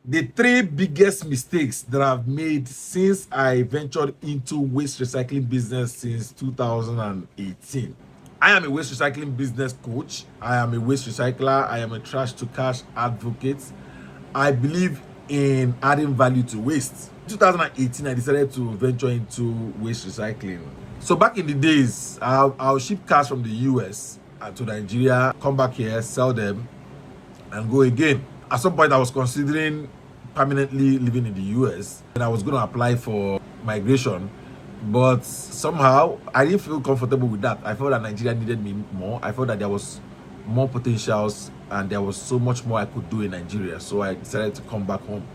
The three biggest mistakes that I've made since I ventured into waste recycling business since 2018. I am a waste recycling business coach. I am a waste recycler. I am a trash to cash advocate. I believe in adding value to waste. In 2018, I decided to venture into waste recycling. So back in the days, I'll ship cars from the US to Nigeria, come back here, sell them, and go again. At some point, I was considering permanently living in the US and I was going to apply for migration, but somehow I didn't feel comfortable with that. I felt that Nigeria needed me more. I felt that there was more potentials and there was so much more I could do in Nigeria. So I decided to come back home.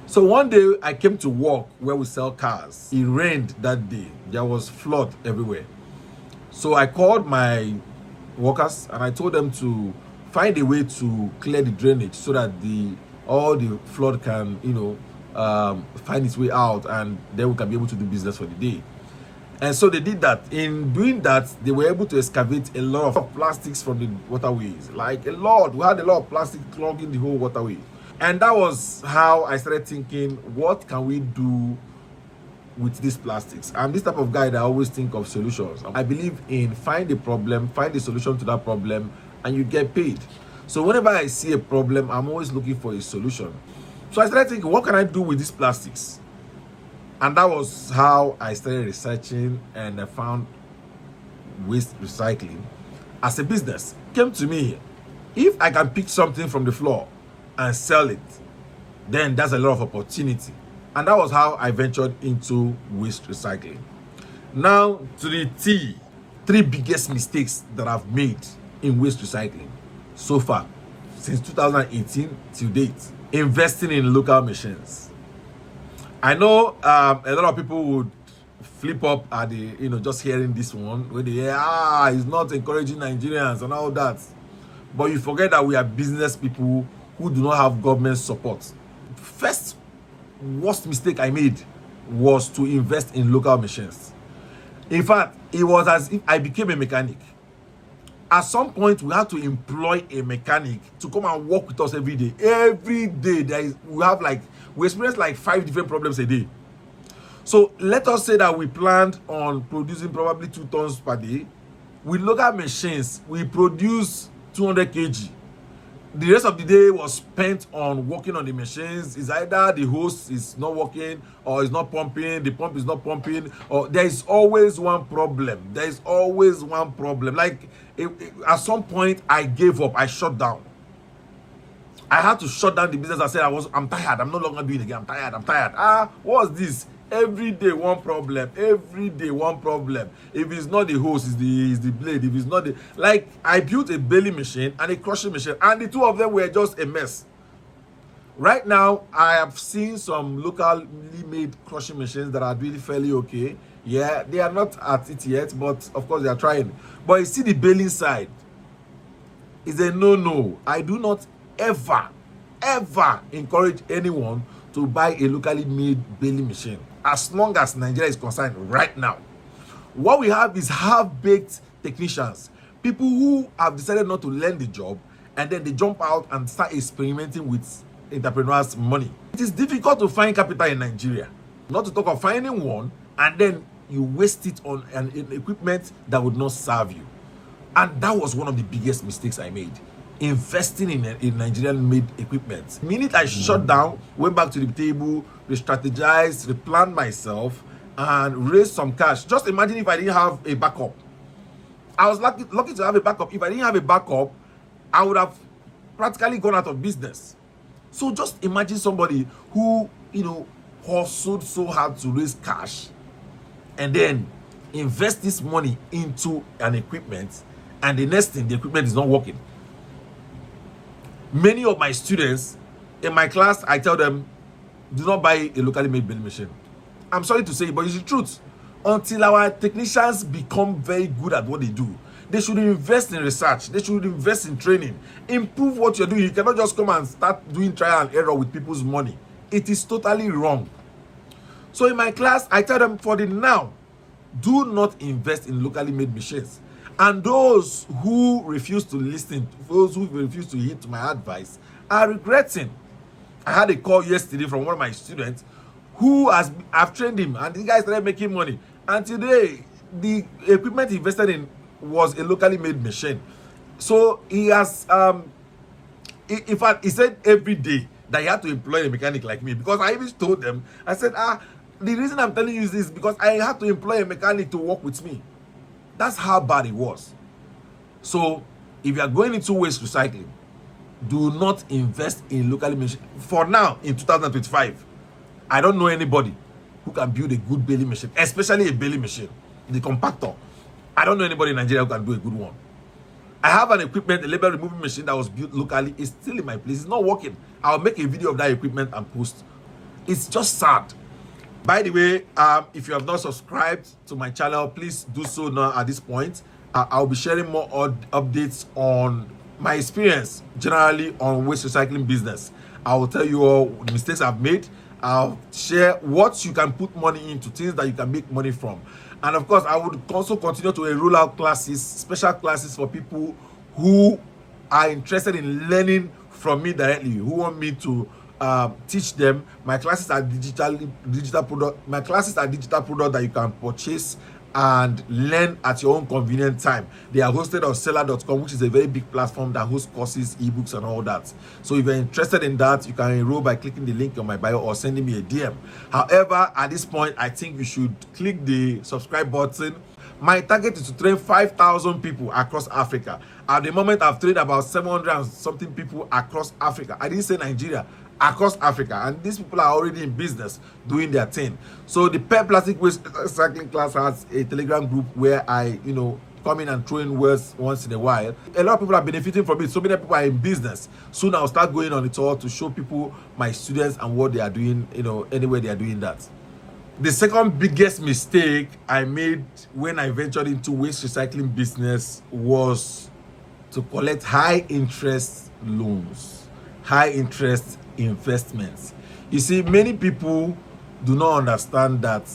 So one day I came to work where we sell cars. It rained that day. There was flood everywhere. So I called my workers and I told them to find a way to clear the drainage so that all the flood can find its way out, and then we can be able to do business for the day. And so they did that. In doing that, they were able to excavate a lot of plastics from the waterways. Like a lot. We had a lot of plastic clogging the whole waterway. And that was how I started thinking, what can we do with these plastics? I'm this type of guy that always think of solutions. I believe in find a problem, find a solution to that problem, and you get paid. So whenever I see a problem, I'm always looking for a solution. So I started thinking, what can I do with these plastics? And that was how I started researching, and I found waste recycling as a business. It came to me, if I can pick something from the floor and sell it, then that's a lot of opportunity. And that was how I ventured into waste recycling. Now to the three biggest mistakes that I've made in waste recycling so far since 2018 till date. Investing in local machines. I know a lot of people would flip up at the just hearing this one where they hear it's not encouraging Nigerians and all that, but you forget that we are business people who do not have government support. First worst mistake I made was to invest in local machines. In fact, it was as if I became a mechanic. At some point, we had to employ a mechanic to come and work with us every day. Every day, we experience like 5 different problems a day. So let us say that we planned on producing probably 2 tons per day. With local machines, we produce 200 kg. The rest of the day was spent on working on the machines. It's either the hose is not working, or it's not pumping, the pump is not pumping, or there is always one problem. There is always one problem. At some point, I gave up. I shut down. I had to shut down the business. I said, I'm tired. I'm no longer doing it again. I'm tired. What's this? Every day one problem. Every day one problem. If it's not the hose, it's the blade. If it's not I built a baling machine and a crushing machine, and the two of them were just a mess. Right now, I have seen some locally made crushing machines that are really fairly okay. Yeah, they are not at it yet, but of course they are trying. But you see the baling side is a no. I do not ever encourage anyone to buy a locally made baling machine as long as Nigeria is concerned right now. What we have is half-baked technicians, people who have decided not to learn the job, and then they jump out and start experimenting with entrepreneurs' money. It is difficult to find capital in Nigeria, not to talk of finding one, and then you waste it on an equipment that would not serve you. And that was one of the biggest mistakes I made, investing in Nigerian-made equipment. The minute I shut down, went back to the table, re-strategized, replanned myself, and raised some cash. Just imagine if I didn't have a backup. I was lucky to have a backup. If I didn't have a backup, I would have practically gone out of business. So just imagine somebody who, hustled so hard to raise cash and then invest this money into an equipment, and the next thing, the equipment is not working. Many of my students in my class, I tell them, do not buy a locally made baling machine. I'm sorry to say, but it's the truth. Until our technicians become very good at what they do, they should invest in research. They should invest in training. Improve what you're doing. You cannot just come and start doing trial and error with people's money. It is totally wrong. So in my class, I tell them, for the now, do not invest in locally made machines. And those who refuse to listen, those who refuse to heed my advice, are regretting. I had a call yesterday from one of my students who I've trained him, and the guy started making money. And today, the equipment he invested in was a locally made machine. So he has in fact, he said every day that he had to employ a mechanic like me, because I even told them, I said, the reason I'm telling you is this, because I had to employ a mechanic to work with me. That's how bad it was. So if you are going into waste recycling, do not invest in locally made. For now, in 2025, I don't know anybody who can build a good baling machine, especially a baling machine, the compactor. I don't know anybody in Nigeria who can do a good one. I have an equipment, a label removing machine that was built locally. It's still in my place. It's not working. I'll make a video of that equipment and post. It's just sad. By the way, if you have not subscribed to my channel, please do so now at this point. I'll be sharing more updates on my experience generally on waste recycling business. I will tell you all the mistakes I've made. I'll share what you can put money into, things that you can make money from. And of course, I would also continue to enroll out classes, special classes for people who are interested in learning from me directly, who want me to teach them. My classes are digital product. My classes are digital product that you can purchase and learn at your own convenient time. They are hosted on seller.com, which is a very big platform that hosts courses, ebooks, and all that. So if you're interested in that, you can enroll by clicking the link on my bio or sending me a DM. However, at this point, I think you should click the subscribe button. My target is to train 5,000 people across Africa. At the moment, I've trained about 700 and something people across Africa. I didn't say Nigeria. Across Africa, and these people are already in business doing their thing. So the PEP Plastic Waste Recycling class has a Telegram group where I, come in and throw in words once in a while. A lot of people are benefiting from it. So many people are in business. Soon I'll start going on it all to show people, my students, and what they are doing, anywhere they are doing that. The second biggest mistake I made when I ventured into waste recycling business was to collect high interest loans, high interest investments. You see, many people do not understand that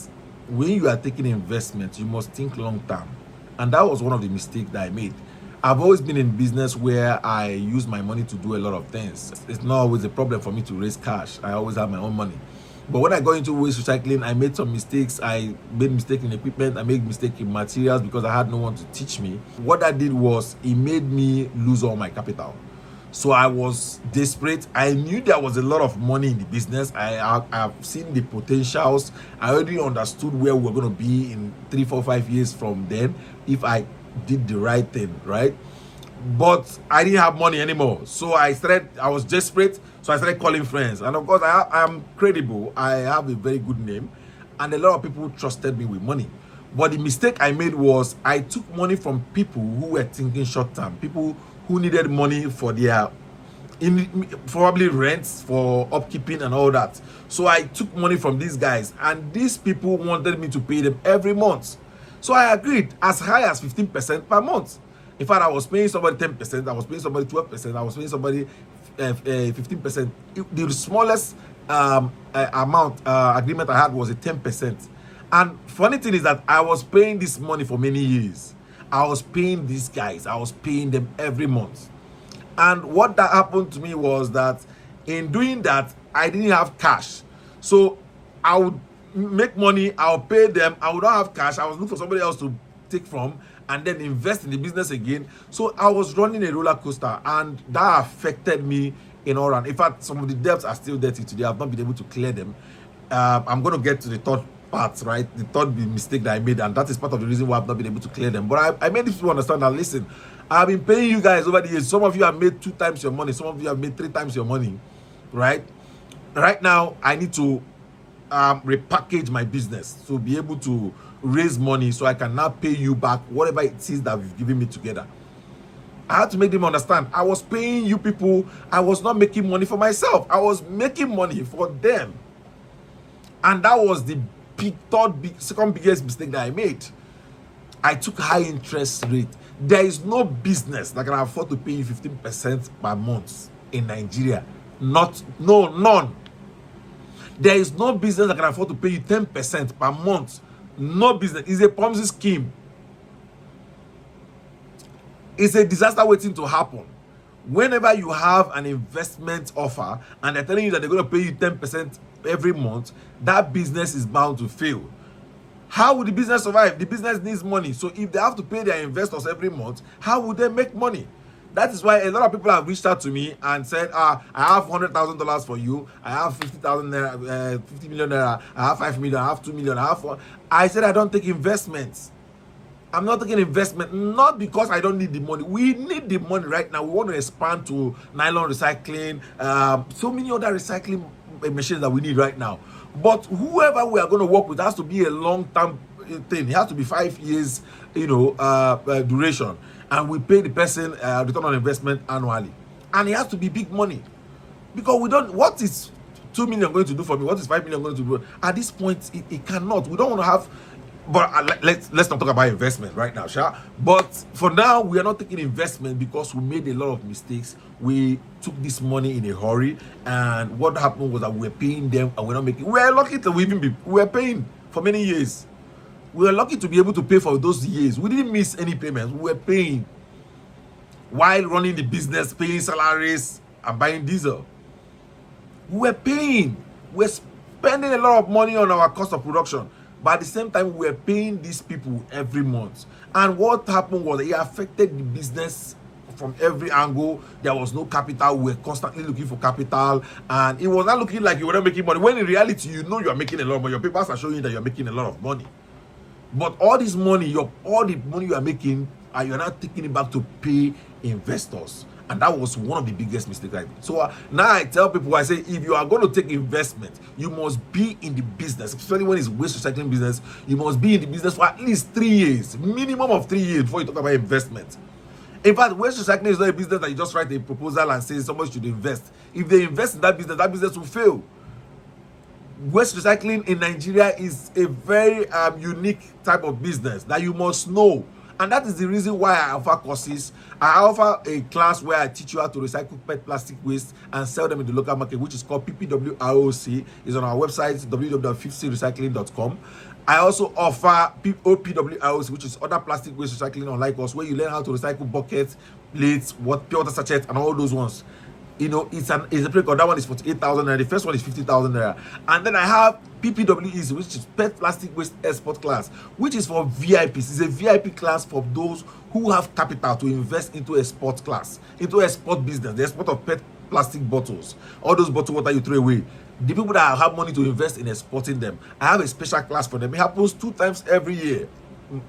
when you are taking investments, you must think long term. And that was one of the mistakes that I made. I've always been in business where I use my money to do a lot of things. It's not always a problem for me to raise cash. I always have my own money. But when I got into waste recycling, I made some mistakes. I made mistake in equipment. I made mistake in materials because I had no one to teach me. What I did was it made me lose all my capital. So I was desperate. I knew there was a lot of money in the business. I've seen the potentials. I already understood where we were going to be in 3, 4, 5 years from then if I did the right thing, right? But I didn't have money anymore. So I was desperate. So I started calling friends. And of course, I am credible. I have a very good name. And a lot of people trusted me with money. But the mistake I made was I took money from people who were thinking short term. People who needed money for their probably rents, for upkeeping and all that. So I took money from these guys, and these people wanted me to pay them every month. So I agreed as high as 15% per month. In fact, I was paying somebody 10%, I was paying somebody 12%, I was paying somebody 15%. The smallest agreement I had was a 10%. And funny thing is that I was paying this money for many years. I was paying these guys. I was paying them every month. And what that happened to me was that in doing that, I didn't have cash. So I would make money, I'll pay them. I would not have cash. I was looking for somebody else to take from and then invest in the business again. So I was running a roller coaster, and that affected me in all round. In fact, some of the debts are still dirty today. I've not been able to clear them. I'm going to get to the third part, right? The third mistake that I made, and that is part of the reason why I've not been able to clear them. But I made people understand that, listen, I've been paying you guys over the years. Some of you have made 2 times your money. Some of you have made 3 times your money, right? Right now, I need to repackage my business to be able to raise money so I can now pay you back whatever it is that you've given me together. I had to make them understand I was paying you people. I was not making money for myself. I was making money for them. And that was the second biggest mistake that I made. I took high interest rate. There is no business that can afford to pay you 15% per month in Nigeria. None. There is no business that can afford to pay you 10% per month. No business. It's a Ponzi scheme. It's a disaster waiting to happen. Whenever you have an investment offer and they're telling you that they're going to pay you 10% every month, that business is bound to fail. How would the business survive? The business needs money. So if they have to pay their investors every month, how would they make money? That is why a lot of people have reached out to me and said, I have $100,000 for you. I have 50,000 naira, 50 million naira. I have 5 million. I have 2 million. I have 4. I said, I don't take investments. I'm not taking investment, not because I don't need the money. We need the money right now. We want to expand to nylon recycling, so many other recycling machines that we need right now. But whoever we are going to work with has to be a long-term thing. It has to be 5 years, duration, and we pay the person return on investment annually, and it has to be big money, because we don't. What is 2 million going to do for me? What is 5 million going to do? At this point, it cannot. We don't want to have. But let's not talk about investment right now, sure. But for now, we are not taking investment because we made a lot of mistakes. We took this money in a hurry, and what happened was that we were paying them, and we're not making. We are lucky to we were paying for many years. We were lucky to be able to pay for those years. We didn't miss any payments. We were paying while running the business, paying salaries and buying diesel. We were paying. We're spending a lot of money on our cost of production. But at the same time, we were paying these people every month. And what happened was it affected the business from every angle. There was no capital. We were constantly looking for capital. And it was not looking like you were not making money. When in reality, you know you are making a lot of money. Your papers are showing you that you're making a lot of money. But all this money, all the money you are making, you're not taking it back to pay investors. And that was one of the biggest mistakes I did. So now I tell people, I say, if you are going to take investment, you must be in the business, especially when it's waste recycling business. You must be in the business for at least 3 years, minimum of 3 years before you talk about investment. In fact, waste recycling is not a business that you just write a proposal and say somebody should invest. If they invest in that business will fail. Waste recycling in Nigeria is a very unique type of business that you must know. And that is the reason why I offer courses. I offer a class where I teach you how to recycle PET plastic waste and sell them in the local market, which is called PPWROC. It's on our website, www.fifthseedrecycling.com. I also offer OPWROC, which is other plastic waste recycling online course, where you learn how to recycle buckets, plates, pure water sachets, and all those ones. It's a pre-record. That one is 48,000 naira. The first one is 50,000 naira. And then I have PPWEC, which is PET Plastic Waste Export class, which is for VIPs. It's a VIP class for those who have capital to invest into a sport class, into a sport business, the export of PET plastic bottles, all those bottled water you throw away. The people that have money to invest in exporting them, I have a special class for them. It happens 2 times every year,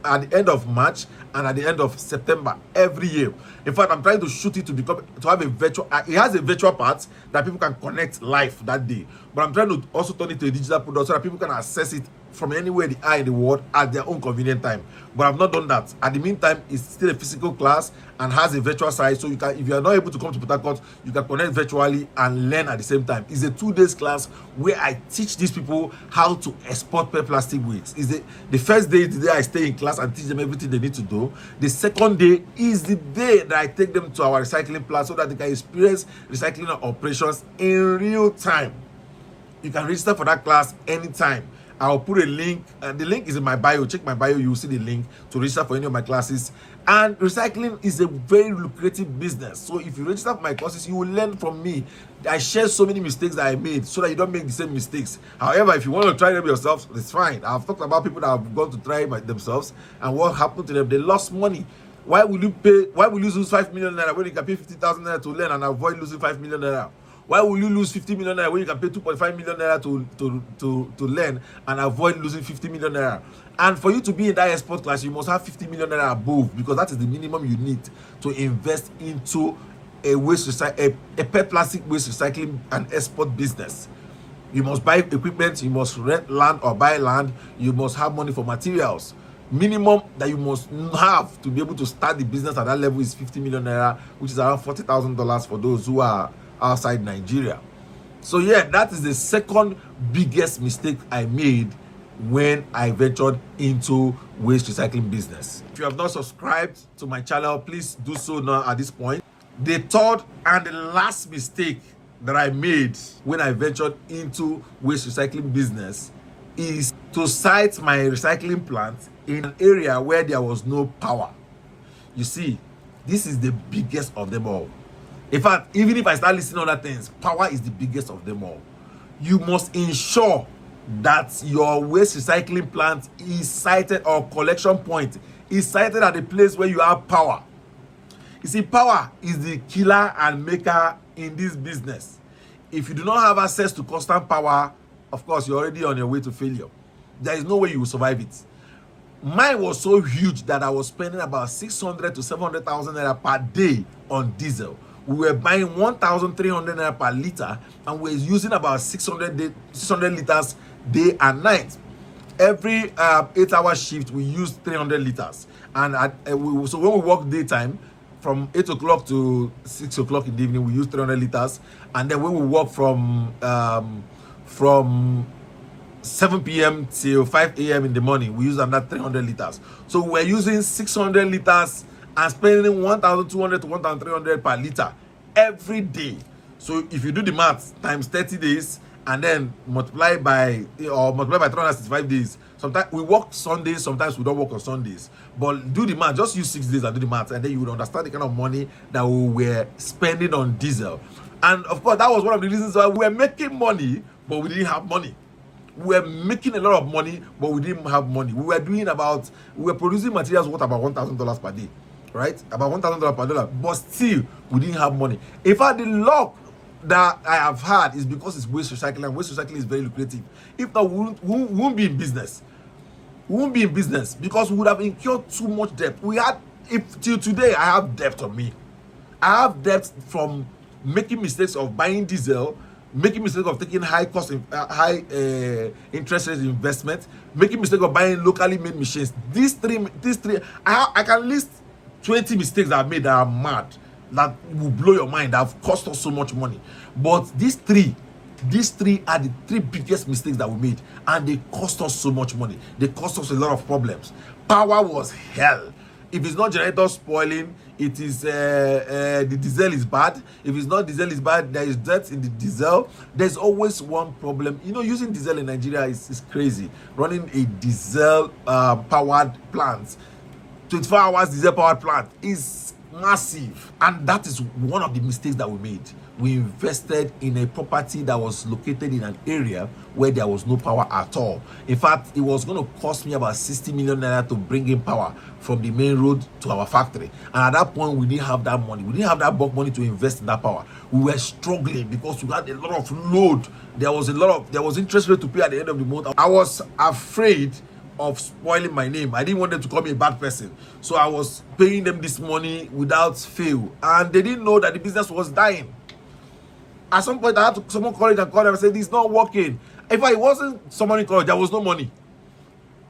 at the end of March and at the end of September every year. In fact, I'm trying to shoot it to have a virtual. It has a virtual part that people can connect live that day, but I'm trying to also turn it to a digital product so that people can access it from anywhere they are in the world at their own convenient time. But I've not done that. At the meantime, it's still a physical class and has a virtual side, so you can, if you are not able to come to Port Harcourt, you can connect virtually and learn at the same time. It's a 2 days class where I teach these people how to export PET plastic waste. The first day is the day I stay in class and teach them everything they need to do. The second day is the day that I take them to our recycling plant so that they can experience recycling operations in real time. You can register for that class anytime. I'll put a link. The link is in my bio. Check my bio. You will see the link to register for any of my classes. And recycling is a very lucrative business. So if you register for my courses, you will learn from me. I share so many mistakes that I made so that you don't make the same mistakes. However, if you want to try them yourself, it's fine. I've talked about people that have gone to try themselves and what happened to them. They lost money. Why will you lose 5 million naira when you can pay 50,000 naira to learn and avoid losing 5 million naira? Why will you lose 50 million naira when you can pay 2.5 million naira to learn and avoid losing 50 million naira? And for you to be in that export class, you must have 50 million naira above, because that is the minimum you need to invest into a PET plastic waste recycling and export business. You must buy equipment, you must rent land or buy land, you must have money for materials. Minimum that you must have to be able to start the business at that level is 50 million naira, which is around $40,000 for those who are outside Nigeria. So yeah, that is the second biggest mistake I made when I ventured into waste recycling business. If you have not subscribed to my channel, please do so now at this point. The third and the last mistake that I made when I ventured into waste recycling business is to site my recycling plant in an area where there was no power. You see, this is the biggest of them all. In fact, even if I start listing other things, power is the biggest of them all. You must ensure that your waste recycling plant is sited, or collection point is sited at a place where you have power. You see, power is the killer and maker in this business. If you do not have access to constant power, of course, you're already on your way to failure. There is no way you will survive it. Mine was so huge that I was spending about 600 to 700,000 naira per day on diesel. We were buying 1,300 naira per liter, and we're using about 600 liters day and night. Every 8-hour shift, we use 300 liters. And so when we work daytime, from 8 o'clock to 6 o'clock in the evening, we use 300 liters. And then when we work from 7 p.m. till 5 a.m. in the morning, we use another 300 liters. So we're using 600 liters and spending 1,200 to 1,300 per liter every day. So if you do the math times 30 days and then multiply by 365 days, sometimes we work Sundays, sometimes we don't work on Sundays. But do the math, just use 6 days and do the math, and then you would understand the kind of money that we were spending on diesel. And of course, that was one of the reasons why we were making money, but we didn't have money. We were making a lot of money, but we didn't have money. We were producing materials worth about $1,000 per day, right? About $1,000 per dollar, but still we didn't have money. In fact, the luck that I have had is because it's waste recycling, and waste recycling is very lucrative. If not, we won't be in business. We won't be in business because we would have incurred too much debt. Till today, I have debt on me. I have debt from making mistakes of buying diesel, making mistake of taking high interest rate investment, making mistake of buying locally made machines. These three, I can list 20 mistakes that I've made that are mad, that will blow your mind, that have cost us so much money. But these three are the three biggest mistakes that we made, and they cost us so much money. They cost us a lot of problems. Power was hell. If it's not generator spoiling, it is the diesel is bad. If it's not diesel is bad, there is dirt in the diesel. There's always one problem. Using diesel in Nigeria is crazy. Running a diesel powered plant, 24 hours diesel powered plant, is massive. And that is one of the mistakes that we made. We invested in a property that was located in an area where there was no power at all. In fact, it was going to cost me about 60 million naira to bring in power from the main road to our factory. And at that point, we didn't have that money. We didn't have that bulk money to invest in that power. We were struggling because we had a lot of load. There was interest rate to pay at the end of the month. I was afraid of spoiling my name. I didn't want them to call me a bad person. So I was paying them this money without fail. And they didn't know that the business was dying. At some point, I had to someone call it and call them and say, this is not working. In fact, it wasn't someone in college, there was no money.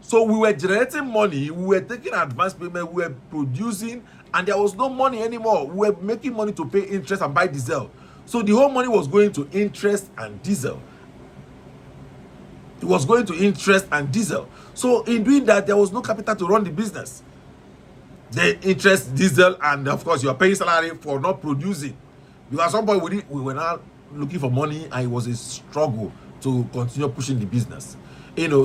So we were generating money, we were taking advance payment, we were producing, and there was no money anymore. We were making money to pay interest and buy diesel. So the whole money was going to interest and diesel. It was going to interest and diesel. So in doing that, there was no capital to run the business. The interest, diesel, and of course, you are paying salary for not producing. Because at some point, we were not looking for money, and it was a struggle to continue pushing the business.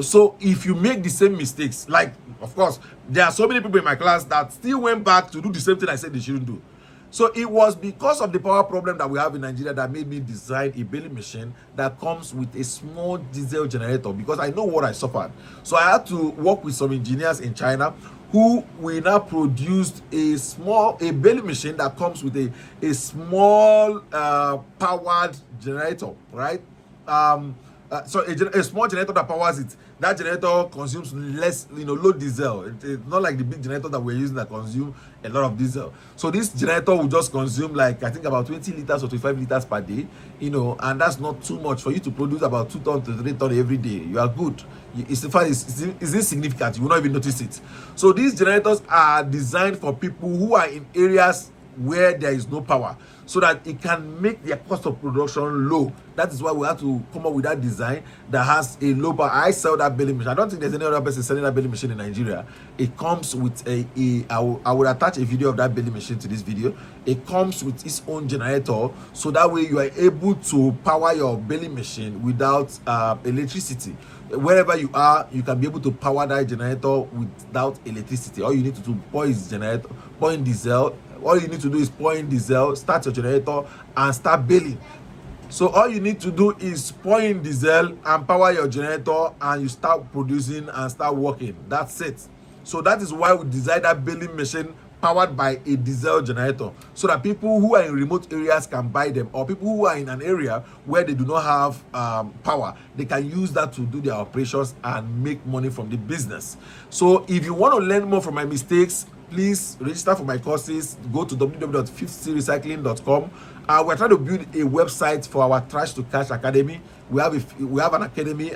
So if you make the same mistakes, like, of course, there are so many people in my class that still went back to do the same thing I said they shouldn't do. So it was because of the power problem that we have in Nigeria that made me design a baling machine that comes with a small diesel generator, because I know what I suffered. So I had to work with some engineers in China who we now produced a baling machine that comes with a small powered generator, right? So a small generator that powers it. That generator consumes less, low diesel. It's not like the big generator that we're using that consume a lot of diesel. So this generator will just consume, like, I think about 20 liters or 25 liters per day, and that's not too much for you to produce about 2 tons to 3 tons every day. You are good. It's insignificant. You will not even notice it. So these generators are designed for people who are in areas where there is no power, so that it can make their cost of production low. That is why we have to come up with that design that has a low power. I sell that baling machine. I don't think there's any other person selling that baling machine in Nigeria. It comes with I will attach a video of that baling machine to this video. It comes with its own generator, so that way you are able to power your baling machine without electricity. Wherever you are, you can be able to power that generator without electricity. All you need to do is pour in diesel, All you need to do is pour in diesel, start your generator, and start baling. So all you need to do is pour in diesel and power your generator, and you start producing and start working. That's it. So that is why we designed that baling machine powered by a diesel generator, so that people who are in remote areas can buy them, or people who are in an area where they do not have power, they can use that to do their operations and make money from the business. So if you want to learn more from my mistakes, please register for my courses. Go to www.fifthseedrecycling.com. We're trying to build a website for our Trash to Cash Academy. We have an academy.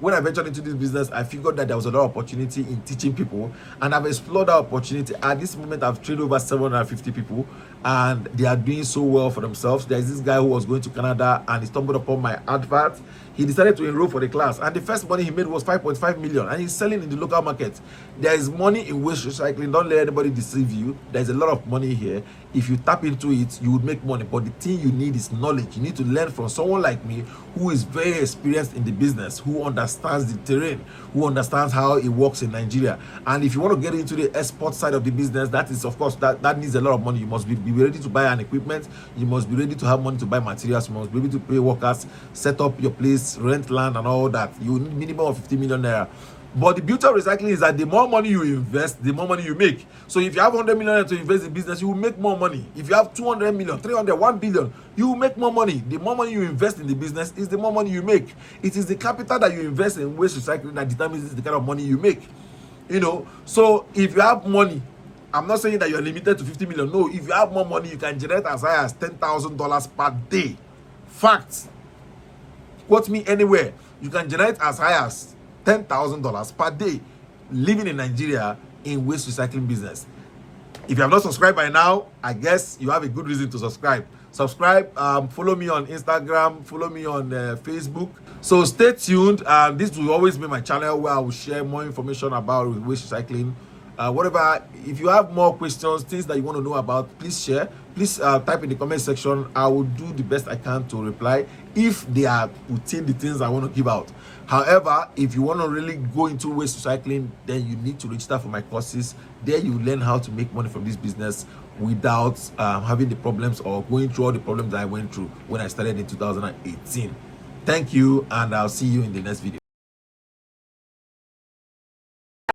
When I ventured into this business, I figured that there was a lot of opportunity in teaching people, and I've explored that opportunity. At this moment, I've trained over 750 people, and they are doing so well for themselves. There's this guy who was going to Canada, and he stumbled upon my advert. He decided to enroll for the class, and the first money he made was 5.5 million, and he's selling in the local market. There is money in waste recycling. Don't let anybody deceive you. There's a lot of money here. If you tap into it, you would make money. But the thing you need is knowledge. You need to learn from someone like me, who is very experienced in the business, who understands the terrain, who understands how it works in Nigeria. And if you want to get into the export side of the business, that is, of course, that needs a lot of money. You must be ready to buy an equipment. You must be ready to have money to buy materials. You must be able to pay workers, set up your place, rent land, and all that. You need minimum of 50 million naira. But the beauty of recycling is that the more money you invest, the more money you make. So if you have 100 million to invest in business, you will make more money. If you have 200 million, 300, 1 billion, you will make more money. The more money you invest in the business is the more money you make. It is the capital that you invest in waste recycling that determines the kind of money you make. So if you have money, I'm not saying that you're limited to 50 million. No, if you have more money, you can generate as high as $10,000 per day. Facts. Quote me anywhere. You can generate as high as $10,000 per day living in Nigeria in waste recycling business. If you have not subscribed by now, I guess you have a good reason to subscribe. Follow me on Instagram, follow me on Facebook. So stay tuned. This will always be my channel where I will share more information about waste recycling. Whatever, if you have more questions, things that you want to know about, please share. Please type in the comment section. I will do the best I can to reply if they are within the things I want to give out. However, if you want to really go into waste recycling, then you need to register for my courses. There you learn how to make money from this business without having the problems or going through all the problems that I went through when I started in 2018. Thank you, and I'll see you in the next video.